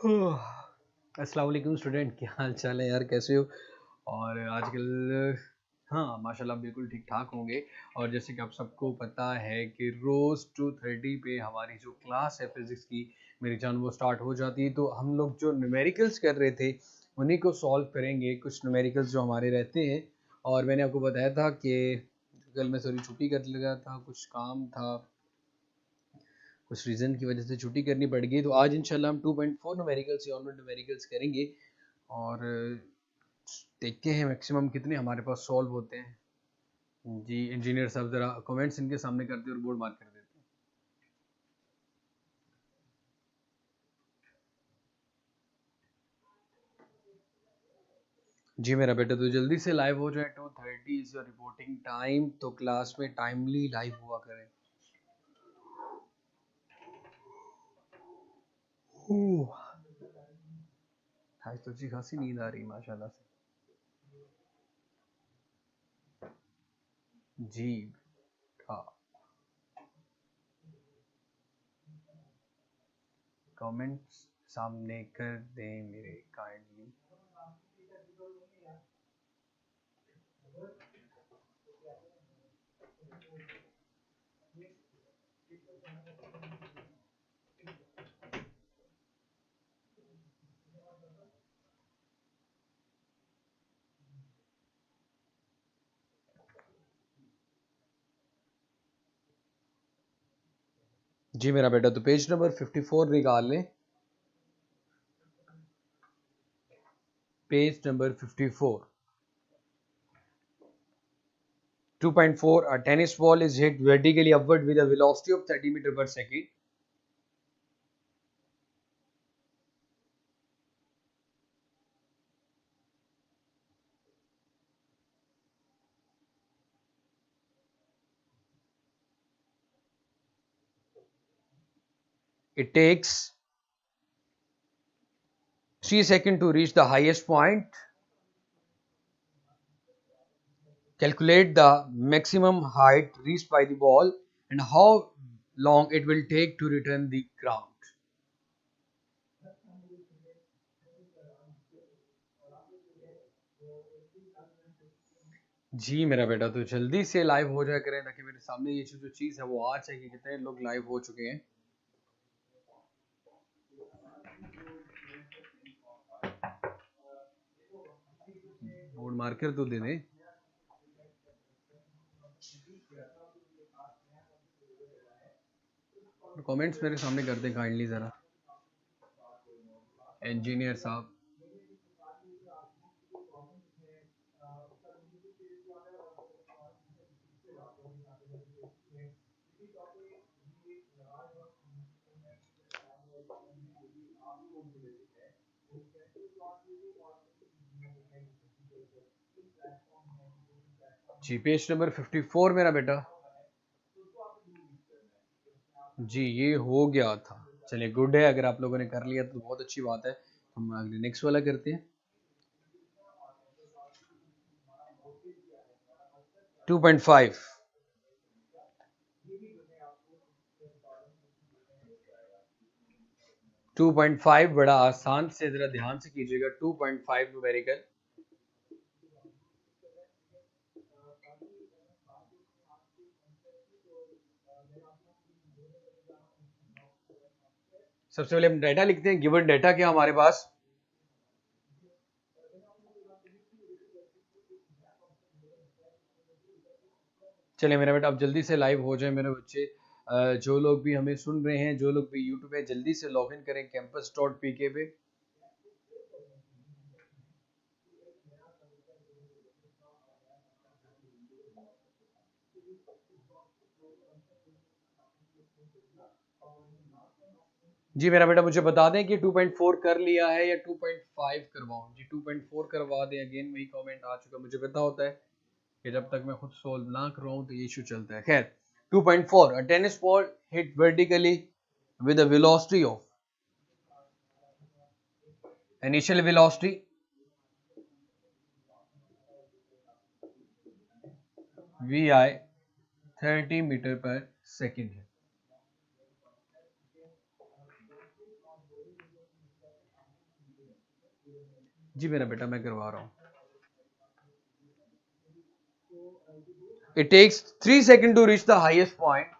अस्सलाम वालेकुम स्टूडेंट, क्या हाल चाल है यार, कैसे हो? और आजकल हाँ माशाल्लाह बिल्कुल ठीक ठाक होंगे। और जैसे कि आप सबको पता है कि रोज़ 2:30 पे हमारी जो क्लास है फिज़िक्स की, मेरी जान, वो स्टार्ट हो जाती है। तो हम लोग जो न्यूमेरिकल्स कर रहे थे उन्हीं को सॉल्व करेंगे, कुछ न्यूमेरिकल्स जो हमारे रहते हैं। और मैंने आपको बताया था कि कल मैं सॉरी छुट्टी कर लगा था, कुछ काम था, कुछ रीज़न की वजह से छुट्टी करनी पड़ गई। तो आज इंशाल्लाह हम 2.4 न्यूमेरिकल्स या ऑनवर्ड न्यूमेरिकल्स करेंगे और देखते हैं मैक्सिमम कितने हमारे पास सॉल्व होते हैं। जी इंजीनियर साहब ज़रा कमेंट्स इनके सामने करते और बोर्ड मार्क कर देते हैं। जी मेरा बेटा, तो जल्दी से लाइव हो जाए। 2:30 इज योर रिपोर्टिंग टाइम, तो क्लास में टाइमली लाइव हुआ करें। आज तो अच्छी खासी नींद आ रही माशाल्लाह से। जी हाँ, कमेंट्स सामने कर दें मेरे काइंडली। जी मेरा बेटा, तो पेज नंबर 54 निकाल लें। Page number 54। 2.4, a tennis ball is hit vertically upward with a velocity of 30 meter per second. It takes 3 seconds to reach the highest point. Calculate the maximum height reached by the ball and how long it will take to return the ground. जी मेरा बेटा, तो जल्दी से live हो जाया करें ताकि मेरे सामने ये जो चीज़ है वो आ जाए कि कितने लोग लाइव हो चुके हैं। बोर्ड मार्कर तो दे दें। कमेंट्स मेरे सामने कर दें काइंडली ज़रा, इंजीनियर साहब। जी पेज नंबर 54 मेरा बेटा। जी ये हो गया था। चलिए गुड है, अगर आप लोगों ने कर लिया तो बहुत अच्छी बात है। हम अगले नेक्स्ट वाला करते हैं। 2.5। 2.5 बड़ा आसान से, जरा ध्यान से कीजिएगा। 2.5 न्यूमेरिकल। सबसे पहले हम डेटा लिखते हैं। गिवन डेटा क्या हमारे पास? चलिए मेरा बेटा, अब जल्दी से लाइव हो जाए मेरे बच्चे। जो लोग भी हमें सुन रहे हैं, जो लोग भी यूट्यूब पे, जल्दी से लॉग इन करें campus.pk पे। जी मेरा बेटा, मुझे बता दें कि 2.4 कर लिया है या 2.5 करवाऊं। जी 2.4 करवा दें। अगेन वही कमेंट आ चुका। मुझे पता होता है कि जब तक मैं खुद सोल्व ना करवाऊं तो ये इशू चलता है। खैर, 2.4, a tennis ball hit vertically with a velocity of, initial velocity vi 30 metre पर सेकेंड है। जी मेरा बेटा, मैं करवा रहा हूँ। It takes 3 second to reach the highest point.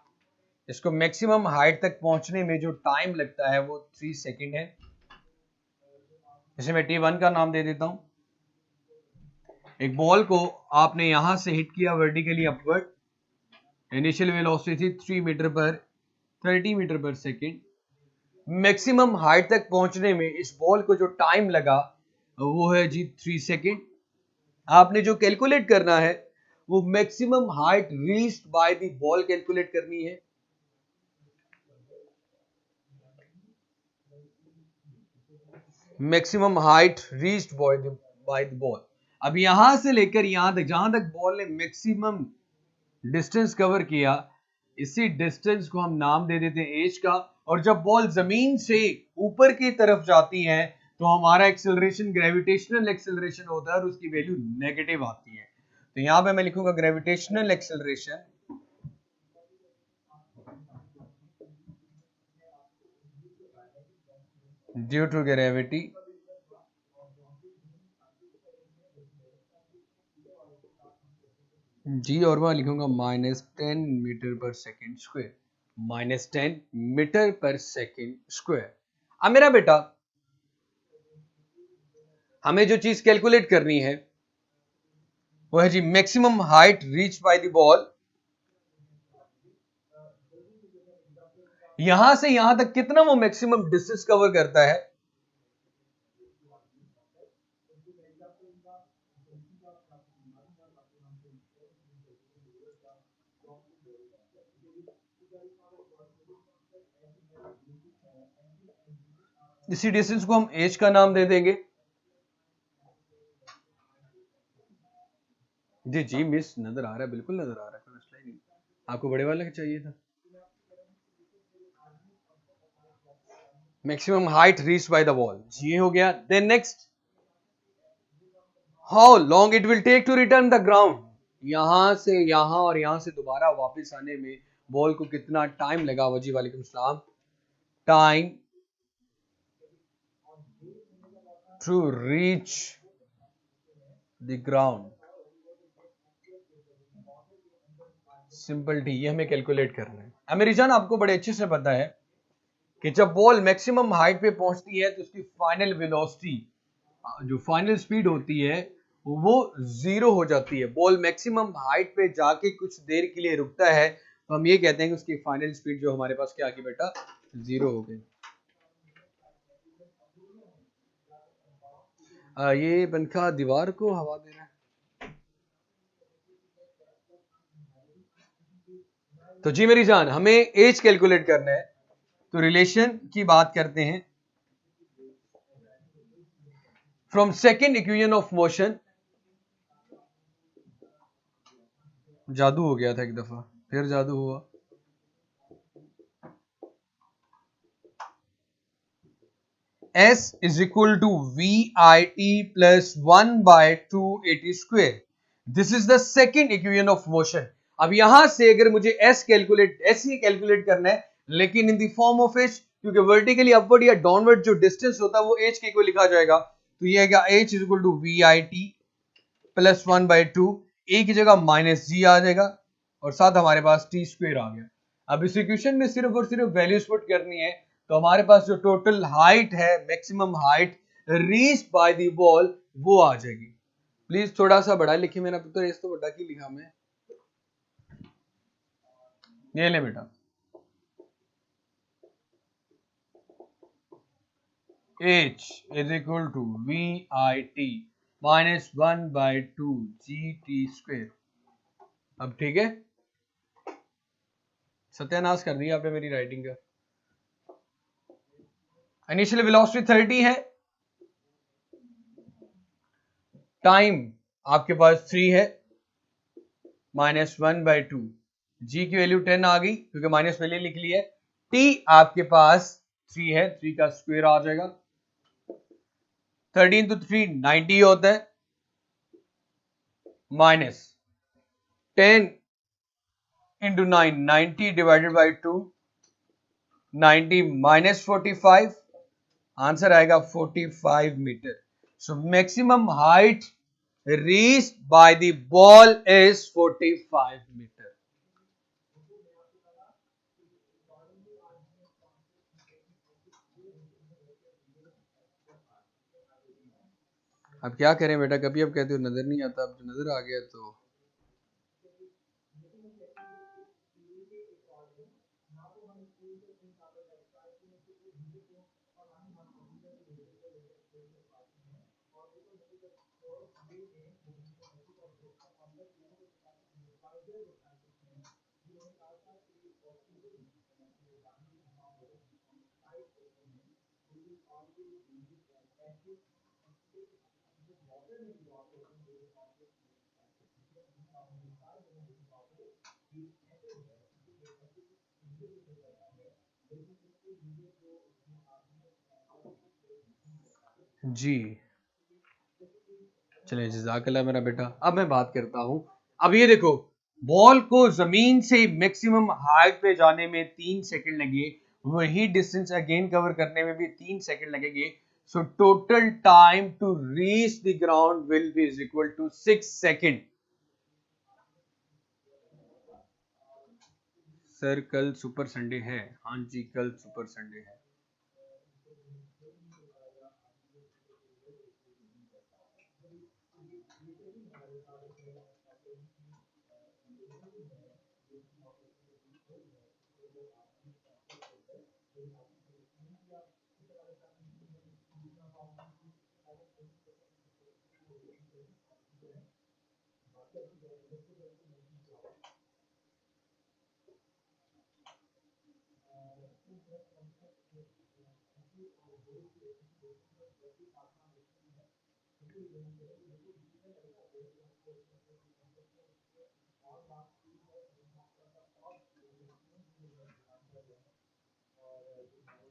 इसको मैक्सिमम हाइट तक पहुंचने में जो टाइम लगता है वो 3 सेकेंड है। जैसे मैं T1 का नाम दे देता हूं। एक बॉल को आपने यहां से हिट किया vertically upward, initial velocity 3 metre पर 30 मीटर पर सेकेंड। मैक्सिमम हाइट तक पहुंचने में इस बॉल को जो टाइम लगा वो है जी 3 सेकेंड। आपने जो कैलकुलेट करना है वो maximum height reached by the ball calculate करनी है। Maximum height reached by the ball. अब यहां से लेकर यहां तक, जहां तक बॉल ने मैक्सिमम डिस्टेंस कवर किया, इसी डिस्टेंस को हम नाम दे देते हैं एज का। और जब बॉल जमीन से ऊपर की तरफ जाती है तो हमारा एक्सेलरेशन ग्रेविटेशनल एक्सेलरेशन होता है और उसकी वैल्यू नेगेटिव आती है। तो यहां पे मैं लिखूंगा gravitational acceleration due to gravity g, और मैं लिखूंगा -10 मीटर पर सेकेंड स्क्वायर। -10 मीटर पर सेकेंड स्क्वायर। अब मेरा बेटा, हमें जो चीज कैलकुलेट करनी है वो है g maximum height reach by the ball. यहां से यहां तक कितना वो मैक्सिमम डिस्टेंस कवर करता है। इसी डिस्टेंस को हम एज का नाम दे देंगे। जी जी मिस, नजर आ रहा है, बिल्कुल नजर आ रहा है, कोई मसला ही नहीं। आपको बड़े वाला चाहिए था। Maximum height reach by the ball, g हो गया। Then next, how long it will take to return the ground. यहां से यहां और यहां से दोबारा वापस आने में बॉल को कितना टाइम लगा। वजी वालेकुम सलाम। Time to reach the ground, simple T, ये हमें कैलकुलेट करना है। अमेरिजान, आपको बड़े अच्छे से पता है कि जब बॉल मैक्सिमम हाइट पे पहुंचती है तो उसकी फाइनल वेलोसिटी, जो फाइनल स्पीड होती है वो जीरो हो जाती है। बॉल मैक्सिमम हाइट पे जाके कुछ देर के लिए रुकता है तो हम ये कहते हैं कि उसकी फाइनल स्पीड जो हमारे पास क्या आ गई बेटा, जीरो हो गई। ये पंखा दीवार को हवा दे रहा है। तो जी मेरी जान, हमें एज कैलकुलेट करना है तो रिलेशन की बात करते हैं। From second equation of motion, जादू हो गया था एक दफा, फिर जादू हुआ। S is equal to VIT plus 1 by 280 square. This is the second equation of motion. अब यहां से अगर मुझे S ही कैलकुलेट करना है, लेकिन in the form of H, क्योंकि वर्टिकली अपवर्ड या डाउनवर्ड जो डिस्टेंस होता है वो H के इक्वल लिखा जाएगा। तो ये है H is equal to VIT plus 1 by 2, ए की जगह माइनस जी आ जाएगा और साथ हमारे पास टी स्क्वेयर आ गया। अब इस इक्वेशन में सिर्फ और सिर्फ वैल्यूज पुट करनी है तो हमारे पास जो टोटल हाइट है, maximum height reach by the ball, वो आ जाएगी। प्लीज थोड़ा सा बड़ा लिखिए मेरा पुत्र, इस तो बड़ा की लिखा मैं। ये ले बेटा, H is equal to VIT minus 1 by 2 GT square। अब ठीक है, सत्यानाश कर दिया आपने मेरी राइटिंग का। इनिशियल वेलोसिटी 30 है, टाइम आपके पास 3 है, -1/2, जी की वैल्यू 10 आ गई क्योंकि माइनस पहले लिख ली है। टी आपके पास 3 है, 3 का स्क्वायर आ जाएगा। 13 तो 3 90 होता है, minus 10 into 9 90 divided by 2, 90 minus 45, answer आएगा 45 metre. So maximum height reached by the ball is 45 meter. अब क्या करें बेटा, कभी अब कहते हो नजर नहीं आता, अब नजर आ गया तो जी। चलिए जज़ाकल्लाह मेरा बेटा। अब मैं बात करता हूं, अब ये देखो, बॉल को जमीन से मैक्सिमम हाइट पे जाने में 3 सेकंड लगे, वही डिस्टेंस अगेन कवर करने में भी 3 सेकंड लगेंगे। So total time to reach the ground will be is equal to 6 second. Sir कल सुपर संडे है? हाँ जी, कल सुपर संडे है।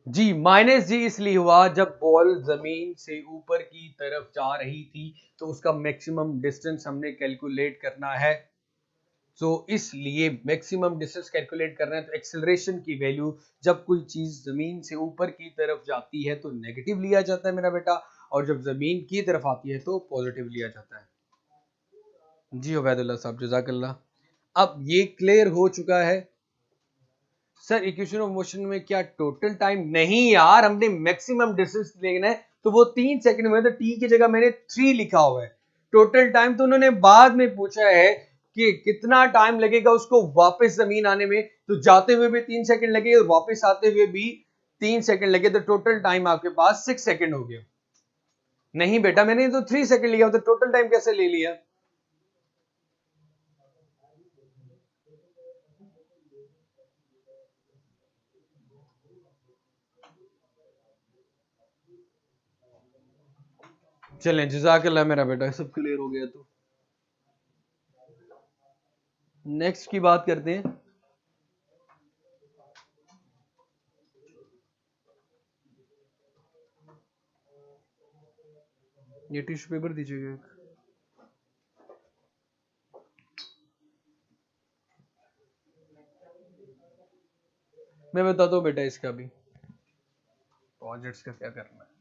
जी, माइनस जी इसलिए हुआ जब बॉल जमीन से ऊपर की तरफ जा रही थी, तो उसका मैक्सिमम डिस्टेंस हमने कैलकुलेट करना है। तो इसलिए मैक्सिमम डिस्टेंस कैलकुलेट करना है, तो एक्सेलरेशन की वैल्यू जब कोई चीज जमीन से ऊपर की तरफ जाती है तो नेगेटिव लिया जाता है मेरा बेटा, और जब जमीन की तरफ आती है तो पॉजिटिव लिया जाता है। जी उबैदुल्लाह साहब, जज़ाकल्लाह। अब ये क्लियर हो चुका है। सर इक्वेशन ऑफ मोशन में क्या टोटल टाइम? नहीं यार, हमने मैक्सिमम डिस्टेंस लेना है, तो वो 3 सेकंड में, तो टी की जगह मैंने 3 लिखा हुआ है। टोटल टाइम तो उन्होंने बाद में पूछा है कि कितना टाइम लगेगा उसको वापस जमीन आने में, तो जाते हुए भी 3 सेकंड लगे और वापस आते हुए भी 3 सेकंड लगे, तो टोटल टाइम आपके पास 6 सेकंड हो गया। नहीं बेटा, मैंने तो 3 सेकंड लिया, तो टोटल टाइम कैसे ले लिया? चलें, जज़ाकल्लाह मेरा बेटा, सब क्लियर हो गया। तो नेक्स्ट की बात करते हैं। ये टिश्यू पेपर दीजिएगा एक। मैं बताता हूँ बेटा इसका भी प्रोजेक्ट्स का क्या करना है।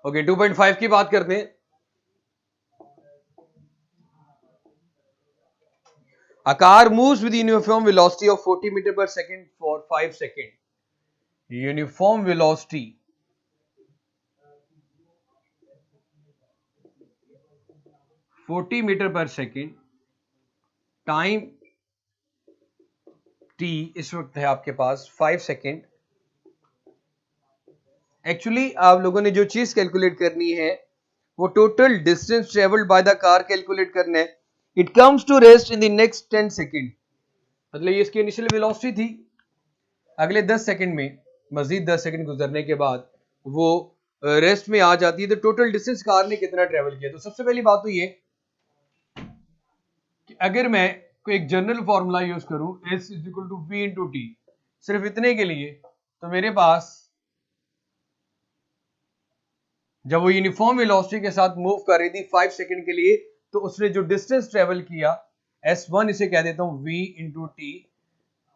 ओके, 2.5 की बात करते हैं। A car moves with uniform velocity of 40 meter per second for 5 seconds. Uniform velocity 40 meter per second, time t इस वक्त है आपके पास 5 सेकेंड। एक्चुअली आप लोगों ने जो चीज कैलकुलेट करनी है वो total distance travelled by the car calculate करना है। It comes to rest in the next 10 second, मतलब ये इसकी इनिशियल वेलोसिटी थी। अगले 10 सेकंड में, मजीद 10 सेकंड गुजरने के बाद वो रेस्ट में आ जाती है, तो टोटल डिस्टेंस कार ने कितना ट्रेवल किया। तो सबसे पहली बात तो ये कि अगर मैं कोई एक जनरल फॉर्मूला यूज करूं, S is equal to V into T, सिर्फ इतने के लिए, तो मेरे पास जब वो यूनिफॉर्म वेलोसिटी के साथ मूव कर रही थी 5 सेकंड के लिए, तो उसने जो डिस्टेंस ट्रेवल किया S1, इसे कह देता हूं V इंटू टी,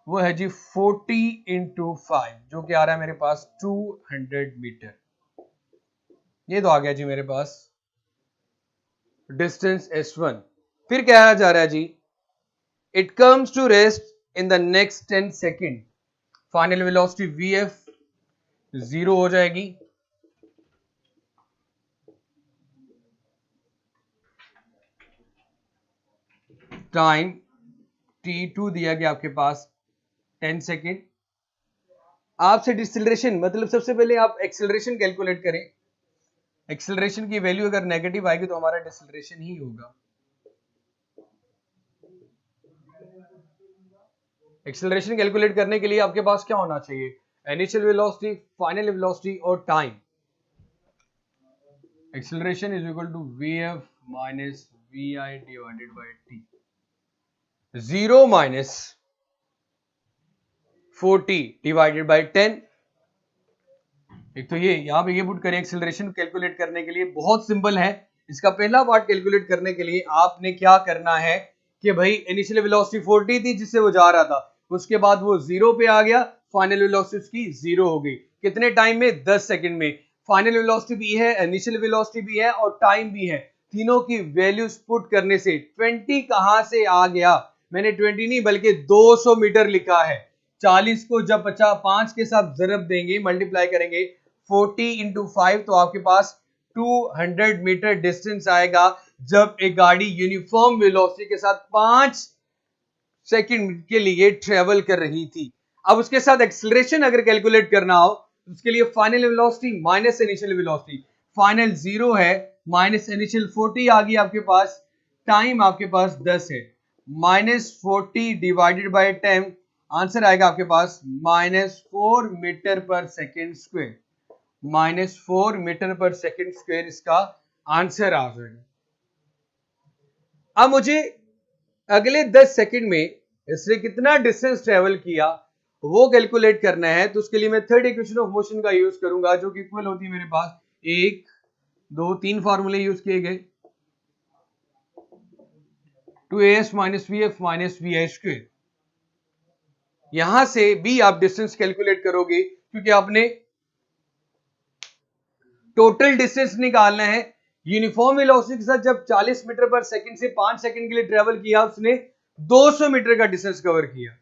वो है जी 40 इंटू 5, जो कि आ रहा है मेरे पास 200 मीटर। ये तो आ गया जी मेरे पास डिस्टेंस S1। फिर क्या जा रहा है जी, it comes to rest in the next 10 second, final velocity VF 0 हो जाएगी, टाइम T2 दिया गया आपके पास 10 सेकेंड। आपसे डिसेलरेशन, मतलब सबसे पहले आप एक्सेलरेशन कैलकुलेट करें। एक्सेलरेशन की वैल्यू अगर नेगेटिव आएगी तो हमारा डिसेलरेशन ही होगा। एक्सेलरेशन कैलकुलेट करने के लिए आपके पास क्या होना चाहिए, इनिशियल वेलोसिटी, फाइनल वेलोसिटी और time. Acceleration is equal to VF minus VI divided by T। 0 minus 40 divided by 10। एक तो ये यहां पे ये पुट करें, एक्सेलरेशन कैलकुलेट करने के लिए बहुत सिंपल है। इसका पहला पार्ट कैलकुलेट करने के लिए आपने क्या करना है कि भाई इनिशियल वेलोसिटी 40 थी जिससे वो जा रहा था, उसके बाद वो 0 पे आ गया, फाइनल वेलोसिटी उसकी 0 हो गई। कितने टाइम में, 10 सेकंड में। फाइनल वेलोसिटी भी है, इनिशियल वेलोसिटी भी है और टाइम भी है। तीनों की वैल्यूज पुट करने से 20 कहां से आ गया, मैंने 20 नहीं बल्कि 200 मीटर लिखा है। 40 को जब 5 के साथ जरब देंगे, मल्टीप्लाई करेंगे 40 इंटू 5, तो आपके पास 200 मीटर डिस्टेंस आएगा जब एक गाड़ी यूनिफॉर्म वेलोसिटी के साथ 5 सेकंड के लिए ट्रेवल कर रही थी। अब उसके साथ एक्सेलरेशन अगर कैलकुलेट करना हो, उसके लिए final velocity minus initial velocity, final 0 है, माइनस इनिशियल 40 आ गई आपके पास, टाइम आपके पास 10 है, माइनस 40 डिवाइडेड बाय 10, आंसर आएगा आपके पास -4 मीटर पर सेकेंड स्क्वायर। -4 मीटर पर सेकेंड स्क्वायर इसका आंसर आ जाएगा। अब मुझे अगले 10 सेकंड में इसने कितना डिस्टेंस ट्रेवल किया वो कैलकुलेट करना है। तो उसके लिए मैं थर्ड इक्वेशन ऑफ मोशन का यूज करूंगा, जो कि इक्वल होती है मेरे पास 1 2 3 फार्मूले यूज किए गए, 2as minus VF minus VI square. यहां से भी आप डिस्टेंस कैलकुलेट करोगे क्योंकि आपने टोटल डिस्टेंस निकालना है। यूनिफॉर्म वेलोसिटी के साथ जब 40 मीटर पर सेकंड से 5 सेकंड के लिए ट्रेवल किया, उसने 200 मीटर का डिस्टेंस कवर किया।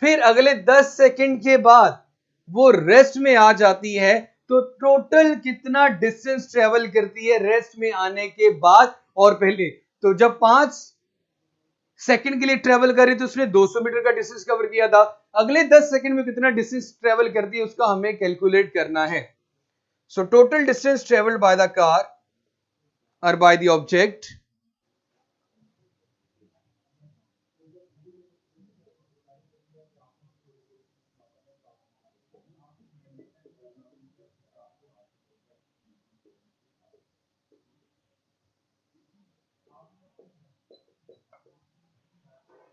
फिर अगले 10 सेकंड के बाद वो रेस्ट में आ जाती है, तो टोटल कितना डिस्टेंस ट्रेवल करती है रेस्ट में आने के बाद और पहले। तो जब 5 सेकंड के लिए ट्रेवल कर रही थी, उसने 200 मीटर का डिस्टेंस कवर किया था। अगले 10 सेकंड में कितना डिस्टेंस ट्रेवल करती है उसका हमें कैलकुलेट करना है। So total distance traveled by the car or by the object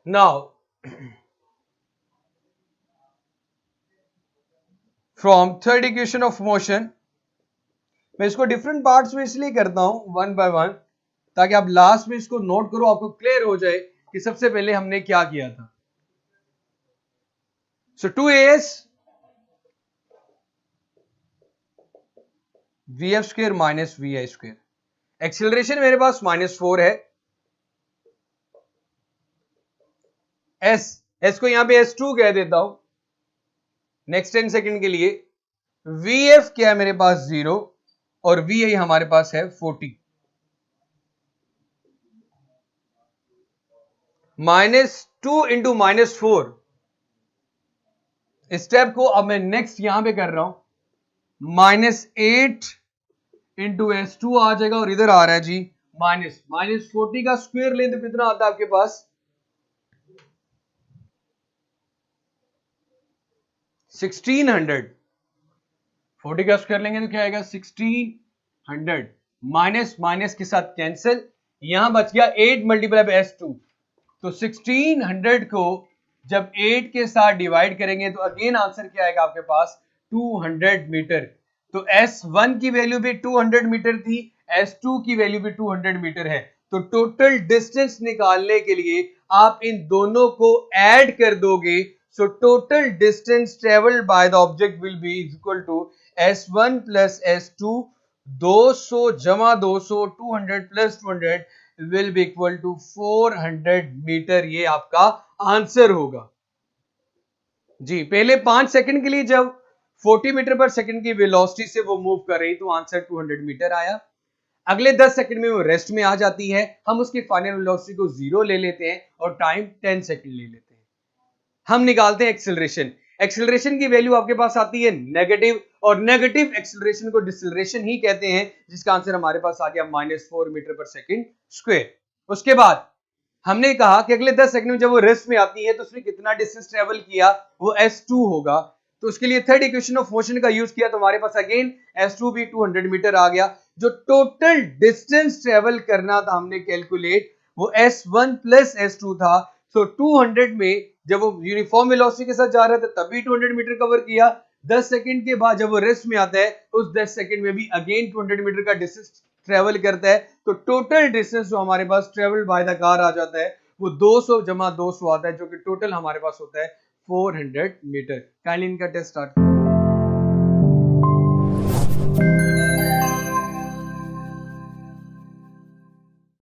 now from third equation of motion, मैं इसको डिफरेंट पार्ट्स में इसलिए करता हूं वन बाय वन, ताकि आप लास्ट में इसको नोट करो, आपको क्लियर हो जाए कि सबसे पहले हमने क्या किया था। सो 2as VF square minus VI square, acceleration मेरे पास -4 है, s को यहां पे S2 कह देता हूं नेक्स्ट 10 सेकंड के लिए। VF क्या है मेरे पास 0 और VI हमारे पास है 40। -2 इंटू -4, स्टेप को अब मैं नेक्स्ट यहां पे कर रहा हूं, -8 इंटू S2 आ जाएगा और इधर आ रहा है जी -40 का स्क्वायर लें तो कितना आता है आपके पास 1600। 40 का स्क्वायर लेंगे तो क्या आएगा 1600, माइनस माइनस के साथ कैंसिल, यहां बच गया 8 मल्टीप्लाई बाय S2, तो 1600 को जब 8 के साथ डिवाइड करेंगे तो अगेन आंसर क्या आएगा आपके पास 200 मीटर। तो S1 की वैल्यू भी 200 मीटर थी, S2 की वैल्यू भी 200 मीटर है। तो टोटल डिस्टेंस निकालने के लिए आप इन दोनों को ऐड कर दोगे, so total distance travelled by the object will be equal to S1 plus S2, 200 जमा 200, 200 plus 200 will be equal to 400 metre. ये आपका आंसर होगा जी। पहले 5 सेकंड के लिए जब 40 मीटर पर सेकंड की वेलोसिटी से वो मूव कर रही तो आंसर 200 मीटर आया। अगले 10 सेकंड में वो रेस्ट में आ जाती है, हम उसकी फाइनल वेलोसिटी को 0 ले लेते हैं और टाइम 10 सेकंड ले लेते हैं। हम निकालते हैं एक्सेलरेशन। एक्सेलरेशन की वैल्यू आपके पास आती है नेगेटिव, और नेगेटिव एक्सेलरेशन को डिसेलरेशन ही कहते हैं, जिसका आंसर हमारे पास आ गया -4 मीटर पर सेकंड स्क्वायर। उसके बाद हमने कहा कि अगले 10 सेकंड में जब वो रेस्ट में आती है तो उसने कितना डिस्टेंस ट्रेवल किया, वो S2 होगा। तो उसके लिए थर्ड इक्वेशन ऑफ मोशन का यूज किया तो हमारे पास अगेन S2 भी 200 मीटर आ गया। जो टोटल डिस्टेंस ट्रेवल करना था हमने कैलकुलेट, वो S1 प्लस S2 था। सो 200 में जब वो यूनिफॉर्म वेलोसिटी के साथ जा रहा था तब भी 200 मीटर कवर किया, 10 सेकंड के बाद जब वो रेस्ट में आता है उस 10 सेकंड में भी अगेन 200 मीटर का डिस्टेंस ट्रेवल करता है। तो टोटल डिस्टेंस जो हमारे pass travel by the car आ जाता है वो 200 जमा 200 आता है, जो कि टोटल हमारे पास होता है 400 मीटर। काइंडली इनका टेस्ट स्टार्ट